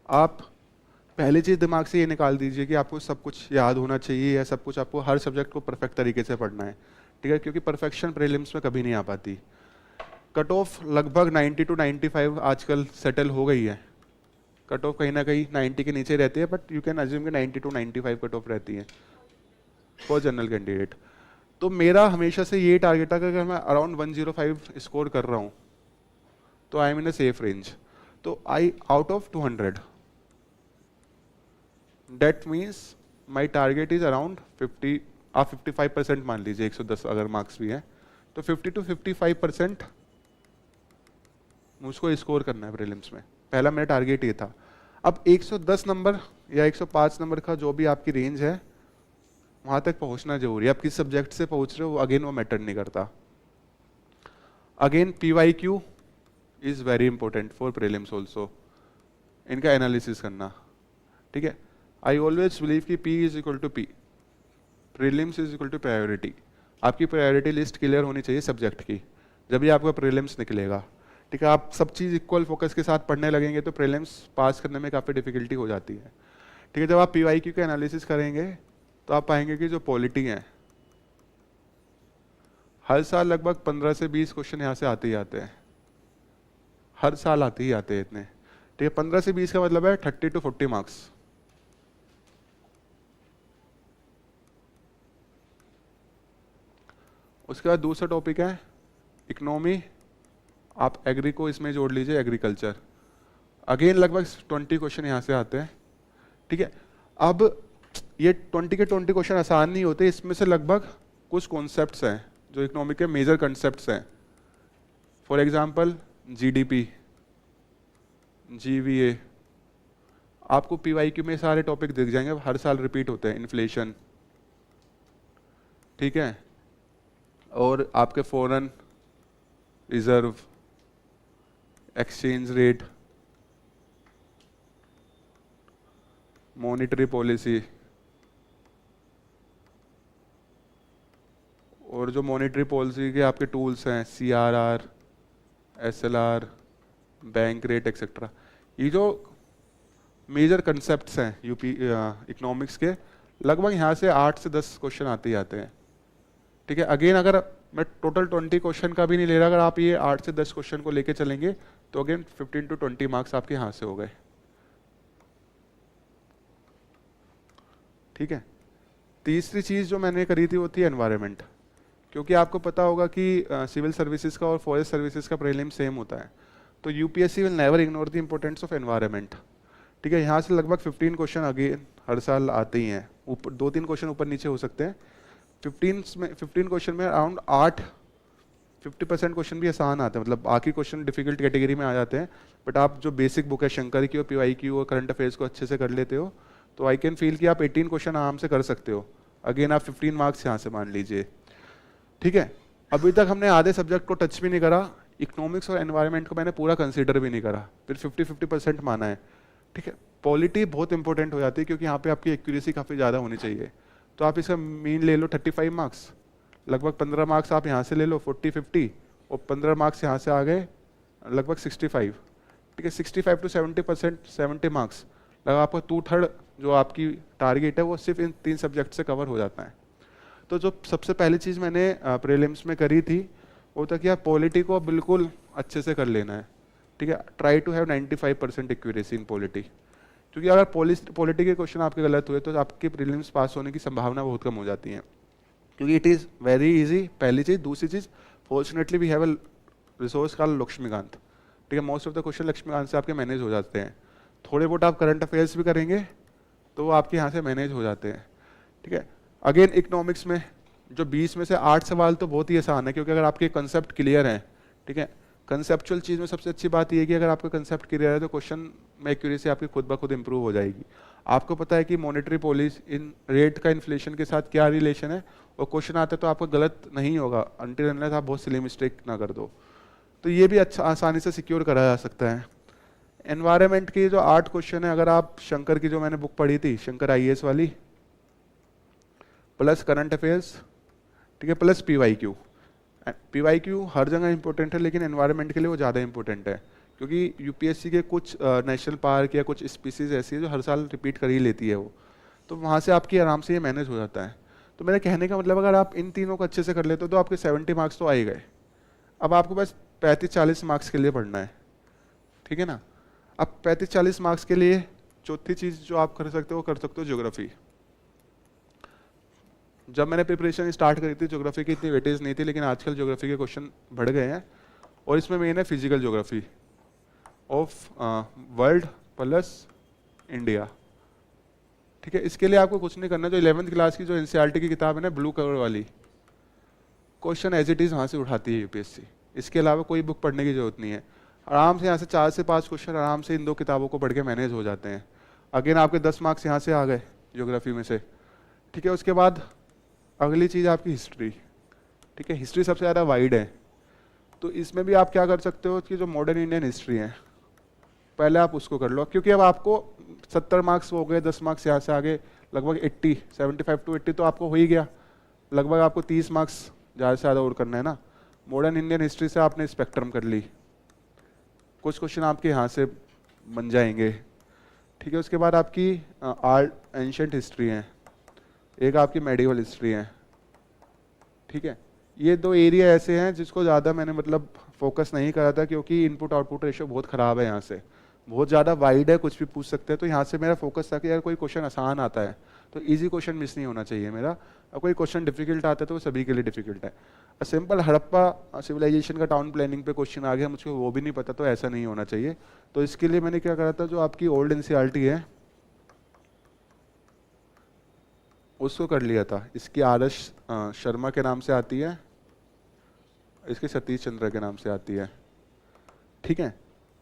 आप पहली चीज़ दिमाग से ये निकाल दीजिए कि आपको सब कुछ याद होना चाहिए या सब कुछ आपको हर सब्जेक्ट को परफेक्ट तरीके से पढ़ना है, ठीक है, क्योंकि परफेक्शन प्रीलिम्स में कभी नहीं आ पाती। कट ऑफ लगभग 90 टू 95 आजकल सेटल हो गई है। कट ऑफ कहीं ना कहीं 90 के नीचे रहती है, बट यू कैन अज्यूम कि 90 टू 95 कट ऑफ रहती है फॉर जनरल कैंडिडेट। तो मेरा हमेशा से ये टारगेट था कि अगर मैं अराउंड 105 स्कोर कर रहा हूँ तो I am in a safe range. तो I out of 200 that means my target is around 50, आप 55% मान लीजिए, 110 अगर मार्क्स भी हैं तो 50 टू 55% मुझको स्कोर करना है प्रीलिम्स में। पहला मेरा टारगेट ये था। अब 110 नंबर या 105 नंबर का जो भी आपकी रेंज है वहां तक पहुंचना जरूरी है। आप किस सब्जेक्ट से पहुंच रहे हो अगेन वो मैटर नहीं करता। Again PYQ is very important for prelims also, इनका एनालिसिस करना, ठीक है। आई ऑलवेज बिलीव कि P is equal to P, prelims is equal to priority. आपकी प्रायोरिटी लिस्ट क्लियर होनी चाहिए सब्जेक्ट की, जब भी आपका प्रीलिम्स निकलेगा, ठीक है। आप सब चीज़ इक्वल फोकस के साथ पढ़ने लगेंगे तो प्रीलिम्स पास करने में काफ़ी डिफिकल्टी हो जाती है, ठीक है। जब आप PYQ का एनालिसिस करेंगे तो आप पाएंगे कि जो पॉलिटी है हर साल लगभग 15 से 20 क्वेश्चन यहाँ से आते ही आते हैं, हर साल आते ही आते हैं इतने, ठीक है। 15 से 20 का मतलब है 30 टू 40 मार्क्स। उसके बाद दूसरा टॉपिक है इकोनॉमी, आप एग्री को इसमें जोड़ लीजिए, एग्रीकल्चर। अगेन लगभग 20 क्वेश्चन यहाँ से आते हैं, ठीक है। अब ये 20 के 20 क्वेश्चन आसान नहीं होते, इसमें से लगभग कुछ कॉन्सेप्ट्स हैं जो इकोनॉमिक के मेजर कॉन्सेप्ट्स हैं। फॉर एग्जांपल GDP, GVA, आपको PYQ में सारे टॉपिक दिख जाएंगे, हर साल रिपीट होते हैं। इन्फ्लेशन, ठीक है, और आपके foreign reserve, exchange rate, monetary policy, और जो मॉनेटरी पॉलिसी के आपके टूल्स हैं CRR, SLR, bank rate etcetera. ये जो मेजर कंसेप्ट्स हैं यूपी इकोनॉमिक्स के, लगभग यहाँ से 8 से 10 क्वेश्चन आते ही आते हैं, ठीक है। अगेन अगर मैं टोटल 20 क्वेश्चन का भी नहीं ले रहा, अगर आप ये 8 से 10 क्वेश्चन को लेके चलेंगे तो अगेन 15 टू 20 मार्क्स आपके यहाँ से हो गए, ठीक है। तीसरी चीज़ जो मैंने करी थी वो थी एनवायरनमेंट, क्योंकि आपको पता होगा कि सिविल सर्विसेज का और फॉरेस्ट सर्विसेज का प्रीलिम सेम होता है, तो UPSC will never ignore the importance of environment, ठीक है। यहाँ से लगभग 15 क्वेश्चन अगेन हर साल आते ही हैं, ऊपर 2-3 क्वेश्चन ऊपर नीचे हो सकते हैं। 15 क्वेश्चन में अराउंड 50% क्वेश्चन भी आसान आते हैं, मतलब बाकी क्वेश्चन डिफिकल्ट कैटेगरी में आ जाते हैं, बट आप जो बेसिक बुक है शंकर की और PYQ और करंट अफेयर्स को अच्छे से कर लेते हो तो आई कैन फील कि आप 18 क्वेश्चन आराम से कर सकते हो। अगेन आप 15 मार्क्स यहाँ से मान लीजिए, ठीक है। अभी तक हमने आधे सब्जेक्ट को टच भी नहीं करा, इकोनॉमिक्स और एनवायरनमेंट को मैंने पूरा कंसीडर भी नहीं करा, फिर 50-50% माना है, ठीक है। पॉलिटी बहुत इंपॉर्टेंट हो जाती है क्योंकि यहाँ पे आपकी एक्यूरेसी काफ़ी ज़्यादा होनी चाहिए, तो आप इसका मीन ले लो 35 मार्क्स, लगभग 15 मार्क्स आप यहाँ से ले लो 40-50, और 15 मार्क्स यहाँ से आ गए लगभग 65, ठीक है। 65 टू 70%, 70 मार्क्स लगा आपका 2/3 जो आपकी टारगेट है वो सिर्फ इन 3 सब्जेक्ट से कवर हो जाता है। तो जो सबसे पहली चीज़ मैंने प्रीलिम्स में करी थी वो था कि आप पॉलिटी को बिल्कुल अच्छे से कर लेना है, ठीक है। Try to have 95% accuracy in polity, क्योंकि अगर पॉलिटी के क्वेश्चन आपके गलत हुए तो आपके प्रीलिम्स पास होने की संभावना बहुत कम हो जाती है, क्योंकि इट इज़ वेरी इजी, पहली चीज़। दूसरी चीज़, fortunately we have a resource called Lakshmikanth, ठीक है। Most of the question Lakshmikanth से आपके मैनेज हो जाते हैं। थोड़े बहुत आप करंट अफेयर्स भी करेंगे तो वो आपके यहाँ से मैनेज हो जाते हैं, ठीक है। अगेन इकोनॉमिक्स में जो 20 में से 8 सवाल तो बहुत ही आसान है, क्योंकि अगर आपके कंसेप्ट क्लियर हैं, ठीक है। कंसेप्चुअल चीज़ में सबसे अच्छी बात यह है कि अगर आपका कंसेप्ट क्लियर है तो क्वेश्चन में एक्यूरेसी आपकी खुद ब खुद इंप्रूव हो जाएगी। आपको पता है कि मॉनेटरी पॉलिसी इन रेट का इन्फ्लेशन के साथ क्या रिलेशन है, और क्वेश्चन आते तो आपको गलत नहीं होगा अनटिल अनलेस आप बहुत सिली मिस्टेक ना कर दो, तो ये भी अच्छा आसानी से सिक्योर करा जा सकता है। एनवायरनमेंट की जो 8 क्वेश्चन है, अगर आप शंकर की जो मैंने बुक पढ़ी थी शंकर IAS वाली, प्लस करंट अफेयर्स, ठीक है, प्लस PYQ हर जगह इंपॉर्टेंट है, लेकिन एनवायरनमेंट के लिए वो ज़्यादा इंपॉर्टेंट है, क्योंकि यूपीएससी के कुछ नेशनल पार्क या कुछ स्पीसीज ऐसी है जो हर साल रिपीट कर ही लेती है वो, तो वहाँ से आपकी आराम से ये मैनेज हो जाता है। तो मेरे कहने का मतलब अगर आप इन तीनों को अच्छे से कर लेते हो तो आपके 70 मार्क्स तो आ ही गए। अब आपको बस 35-40 मार्क्स के लिए पढ़ना है, ठीक है ना। अब 35-40 मार्क्स के लिए चौथी चीज़ जो आप कर सकते हो कर सकते हो ज्योग्राफी। जब मैंने प्रिपरेशन स्टार्ट करी थी ज्योग्राफी की इतनी वेटेज नहीं थी, लेकिन आजकल ज्योग्राफी के क्वेश्चन बढ़ गए हैं और इसमें मेन है physical geography of world plus India, ठीक है। इसके लिए आपको कुछ नहीं करना, जो 11th क्लास की जो एनसीईआरटी की किताब है ना ब्लू कवर वाली, क्वेश्चन एज इट इज़ वहाँ से उठाती है यूपीएससी। इसके अलावा कोई बुक पढ़ने की जरूरत नहीं है। आराम से यहाँ से 4 से 5 क्वेश्चन आराम से इन 2 किताबों को पढ़ के मैनेज हो जाते हैं। अगेन आपके 10 मार्क्स यहाँ से आ गए ज्योग्राफी में से, ठीक है। उसके बाद अगली चीज़ आपकी हिस्ट्री, ठीक है। हिस्ट्री सबसे ज़्यादा वाइड है, तो इसमें भी आप क्या कर सकते हो कि जो मॉडर्न इंडियन हिस्ट्री है पहले आप उसको कर लो, क्योंकि अब आपको 70 मार्क्स हो गए, 10 मार्क्स यहाँ से आगे लगभग 80, 75 to 80 तो आपको हो ही गया। लगभग आपको 30 मार्क्स ज़्यादा से ज़्यादा और करना है ना। मॉडर्न इंडियन हिस्ट्री से आपने स्पेक्ट्रम कर ली, कुछ क्वेश्चन आपके यहाँ से बन जाएंगे, ठीक है। उसके बाद आपकी आर्ट एंशंट हिस्ट्री है, एक आपकी मेडिवल हिस्ट्री है, ठीक है। ये 2 एरिया ऐसे हैं जिसको ज़्यादा मैंने मतलब फोकस नहीं करा था, क्योंकि इनपुट आउटपुट रेशियो बहुत ख़राब है, यहाँ से बहुत ज़्यादा वाइड है, कुछ भी पूछ सकते हैं। तो यहाँ से मेरा फोकस था कि यार कोई क्वेश्चन आसान आता है तो इजी क्वेश्चन मिस नहीं होना चाहिए मेरा, और कोई क्वेश्चन डिफिकल्ट आता है तो वो सभी के लिए डिफिकल्ट है। सिंपल हड़प्पा सिविलाइजेशन का टाउन प्लानिंग पे क्वेश्चन आ गया, मुझको वो भी नहीं पता, तो ऐसा नहीं होना चाहिए। तो इसके लिए मैंने क्या करा था, जो आपकी ओल्ड एनसीईआरटी है उसको कर लिया था। इसकी आदर्श शर्मा के नाम से आती है, इसके सतीश चंद्र के नाम से आती है, ठीक है।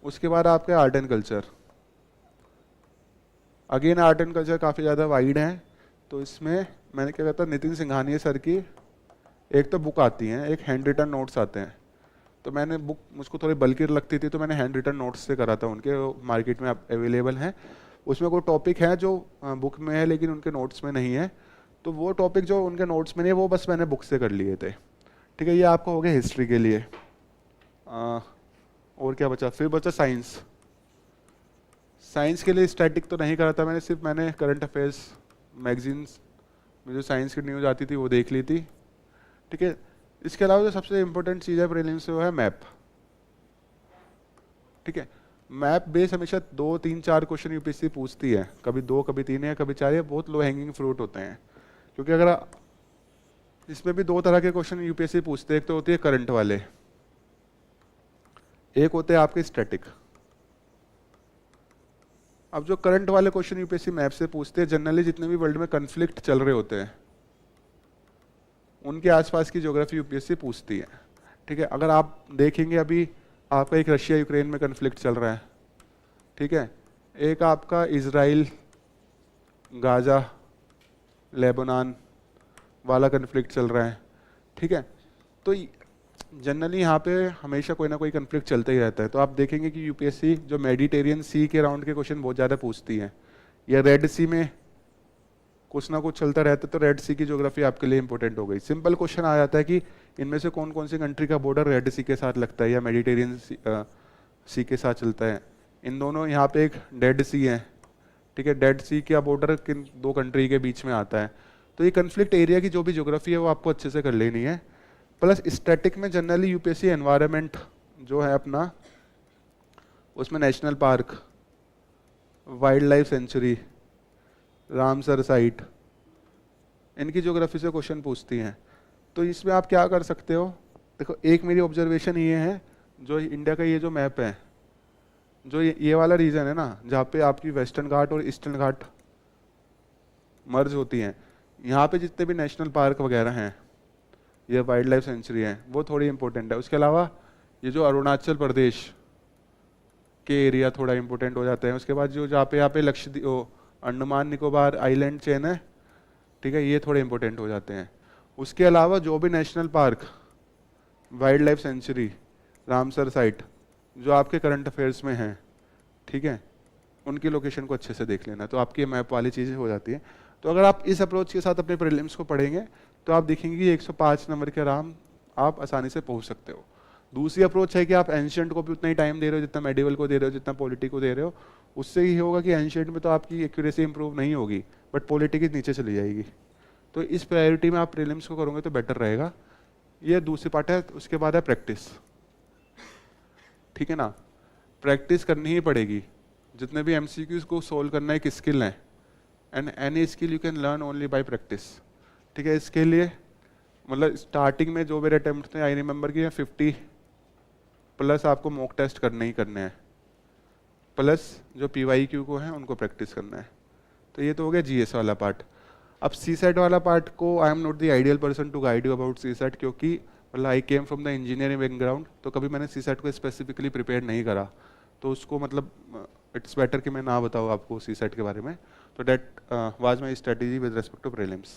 उसके बाद आपके art and culture, again art and culture काफ़ी ज़्यादा वाइड है, तो इसमें मैंने क्या कहता नितिन सिंघानिया सर की एक तो बुक आती है, एक हैंड रिटन नोट्स आते हैं। तो मैंने बुक मुझको थोड़ी बल्कि लगती थी, तो मैंने हैंड रिटन नोट्स से करा था, उनके मार्केट में अवेलेबल हैं। उसमें कोई टॉपिक है जो बुक में है लेकिन उनके नोट्स में नहीं है, तो वो टॉपिक जो उनके नोट्स में नहीं है वो बस मैंने बुक से कर लिए थे, ठीक है। ये आपको हो गया हिस्ट्री के लिए। और क्या बचा, फिर बचा साइंस। साइंस के लिए स्टैटिक तो नहीं करा था मैंने, सिर्फ मैंने करंट अफेयर्स मैगजीन्स में जो साइंस की न्यूज़ आती थी वो देख ली थी, ठीक है। इसके अलावा जो सबसे इंपॉर्टेंट चीज़ है प्रीलिम्स से वो है मैप, ठीक है। मैप बेस हमेशा 2, 3, 4 क्वेश्चन यूपीएससी पूछती है, कभी 2, कभी 3 या कभी 4, ये बहुत लो हैंगिंग फ्रूट होते हैं। क्योंकि अगर इसमें भी 2 तरह के क्वेश्चन यूपीएससी पूछते हैं, एक तो होती है करंट वाले, एक होते हैं आपके स्टैटिक। अब जो करंट वाले क्वेश्चन यूपीएससी मैप से पूछते हैं, जनरली जितने भी वर्ल्ड में कन्फ्लिक्ट चल रहे होते हैं उनके आसपास की ज्योग्राफी यूपीएससी पूछती है, ठीक है। अगर आप देखेंगे अभी आपका एक रशिया यूक्रेन में कन्फ्लिक्ट चल रहा है, ठीक है। एक आपका इजराइल गाजा लेबनान वाला कन्फ्लिक्ट चल रहा है, ठीक है। तो जनरली यहाँ पे हमेशा कोई ना कोई कन्फ्लिक्ट चलता ही रहता है। तो आप देखेंगे कि यूपीएससी जो मेडिटेरियन सी के राउंड के क्वेश्चन बहुत ज़्यादा पूछती है, या रेड सी में कुछ ना कुछ चलता रहता है, तो रेड सी की ज्योग्राफी आपके लिए इंपॉर्टेंट हो गई। सिंपल क्वेश्चन आ जाता है कि इनमें से कौन कौन सी कंट्री का बॉर्डर रेड सी के साथ लगता है या मेडिटेरियन सी के साथ चलता है। इन दोनों, यहाँ पे एक डेड सी है, ठीक है। डेड सी का बॉर्डर किन 2 कंट्री के बीच में आता है। तो ये कन्फ्लिक्ट एरिया की जो भी ज्योग्राफी है वो आपको अच्छे से कर लेनी है। प्लस स्टैटिक में जनरली यूपीएससी एनवायरनमेंट जो है अपना, उसमें national park, wild life sanctuary, Ramsar site, इनकी ज्योग्राफी से क्वेश्चन पूछती हैं। तो इसमें आप क्या कर सकते हो, देखो एक मेरी ऑब्जर्वेशन ये है, जो इंडिया का ये जो मैप है, जो ये वाला रीजन है ना जहाँ पे आपकी वेस्टर्न घाट और ईस्टर्न घाट मर्ज होती हैं, यहाँ पे जितने भी नेशनल पार्क वगैरह हैं, ये वाइल्ड लाइफ सेंचुरी हैं, वो थोड़ी इंपॉर्टेंट है। उसके अलावा ये जो अरुणाचल प्रदेश के एरिया थोड़ा इंपॉर्टेंट हो जाते हैं। उसके बाद जो जहाँ पे यहाँ पे लक्षद्वीप अंडमान निकोबार आइलैंड चेन है, ठीक है, ये थोड़े इंपॉर्टेंट हो जाते हैं। उसके अलावा जो भी national park, wild life sanctuary, Ramsar site जो आपके करंट अफेयर्स में हैं, ठीक है, उनकी लोकेशन को अच्छे से देख लेना, तो आपकी मैप वाली चीज़ें हो जाती है। तो अगर आप इस अप्रोच के साथ अपने प्रीलिम्स को पढ़ेंगे तो आप देखेंगे कि 105 नंबर के आराम आप आसानी से पहुंच सकते हो। दूसरी अप्रोच है कि आप एंशियंट को भी उतना ही टाइम दे रहे हो जितना मेडिवल को दे रहे हो, जितना पॉलिटी को दे रहे हो। उससे ही होगा कि एंशियंट में तो आपकी एक्यूरेसी इंप्रूव नहीं होगी, बट पॉलिटी की नीचे चली जाएगी। तो इस प्रायोरिटी में आप प्रीलिम्स को करोगे तो बेटर रहेगा। ये दूसरी पार्ट है। उसके बाद है प्रैक्टिस, ठीक है ना। प्रैक्टिस करनी ही पड़ेगी। जितने भी एमसीक्यूज को सोल्व करना एक स्किल है, and any skill you can learn only by practice, ठीक है। इसके लिए मतलब स्टार्टिंग में जो मेरे अटेम्प्ट थे, आई रिमेंबर कि 50 प्लस आपको मॉक टेस्ट करने ही करने हैं, प्लस जो PYQ को हैं उनको प्रैक्टिस करना है। तो ये तो हो गया GS वाला पार्ट। अब CSAT वाला पार्ट को I am not the ideal person to guide you about CSAT, क्योंकि मतलब I came from the engineering background, तो कभी मैंने CSAT को स्पेसिफिकली प्रिपेयर नहीं करा। तो उसको मतलब इट्स बेटर कि मैं ना बताऊँ आपको CSAT के बारे में। तो that was my strategy with respect to prelims.